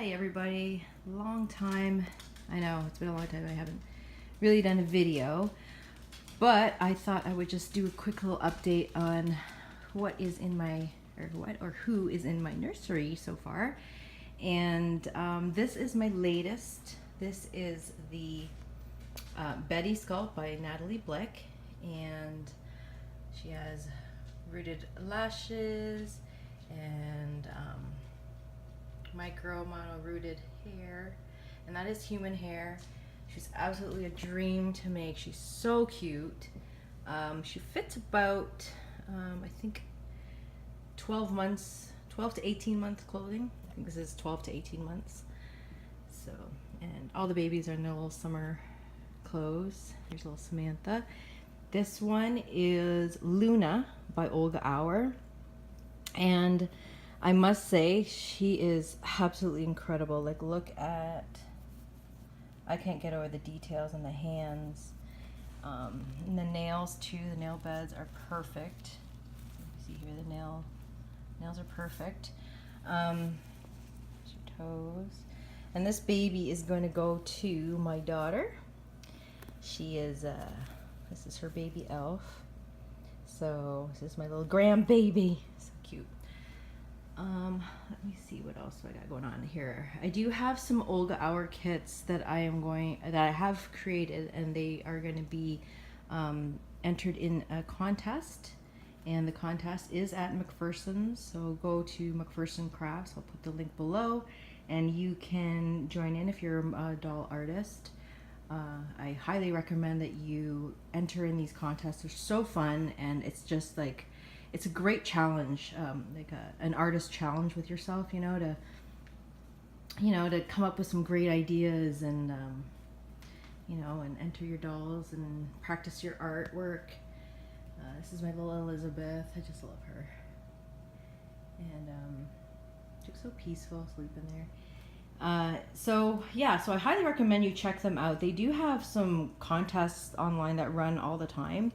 Hi everybody, long time. I know it's been a long time. I haven't really done a video, but I thought I would just do a quick little update on what is in my, who is in my nursery so far. And this is my latest. This is the Betty Sculpt by Natalie Blick, and she has rooted lashes and micro mono rooted hair, and that is human hair. She's absolutely a dream to make. She's so cute. She fits about I think 12 to 18 month clothing. I think this is 12 to 18 months. So, and all the babies are in their little summer clothes. Here's little Samantha. This one is Luna by Olga Auer, and I must say she is absolutely incredible. Like, look at, I can't get over the details on the hands, and the nails too. The nail beds are perfect. You see here, the nails are perfect. Her toes, and this baby is going to go to my daughter. She is this is her baby elf. So this is my little grandbaby. So cute. Let me see what else I got going on here. I do have some Olga Auer kits that I have created, and they are going to be entered in a contest, and the contest is at MacPherson's. So go to MacPherson Crafts. I'll put the link below, and you can join in if you're a doll artist. I highly recommend that you enter in these contests. They're so fun, and it's just like, it's a great challenge, like an artist challenge with yourself, to come up with some great ideas, and and enter your dolls and practice your artwork. This is my little Elizabeth. I just love her, and she looks so peaceful sleeping there. So I highly recommend you check them out. They do have some contests online that run all the time,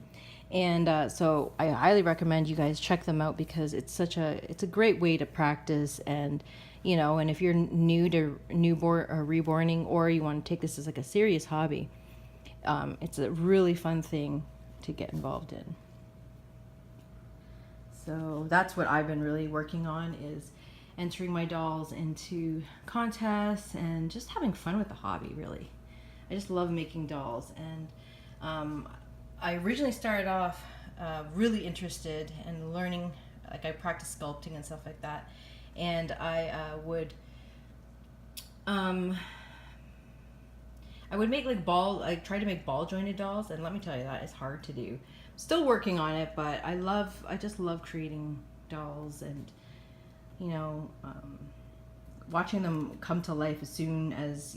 and so I highly recommend you guys check them out, because it's a great way to practice, and and if you're new to newborn or reborning, or you want to take this as like a serious hobby, it's a really fun thing to get involved in. So that's what I've been really working on, is entering my dolls into contests and just having fun with the hobby. Really, I just love making dolls, and I originally started off really interested in learning, like I practiced sculpting and stuff like that, and I would make I tried to make ball jointed dolls, and let me tell you, that is hard to do. Still working on it, but I just love creating dolls, and watching them come to life as soon as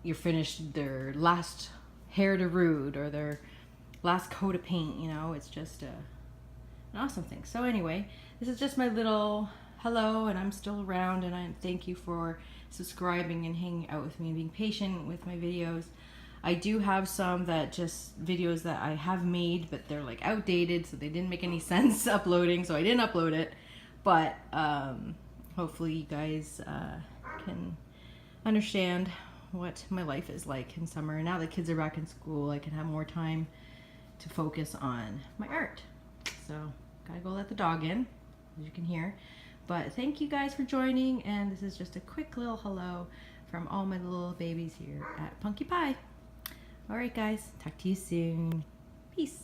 you're finished their last hair to root or their last coat of paint. It's just an awesome thing. So anyway, this is just my little hello, and I'm still around, and I thank you for subscribing and hanging out with me and being patient with my videos. I do have some videos that I have made, but they're like outdated, so they didn't make any sense uploading, so I didn't upload it. But hopefully you guys can understand what my life is like in summer. Now that kids are back in school, I can have more time to focus on my art. So gotta go let the dog in, as you can hear. But thank you guys for joining, and this is just a quick little hello from all my little babies here at Punkie Pie. All right guys, talk to you soon. Peace.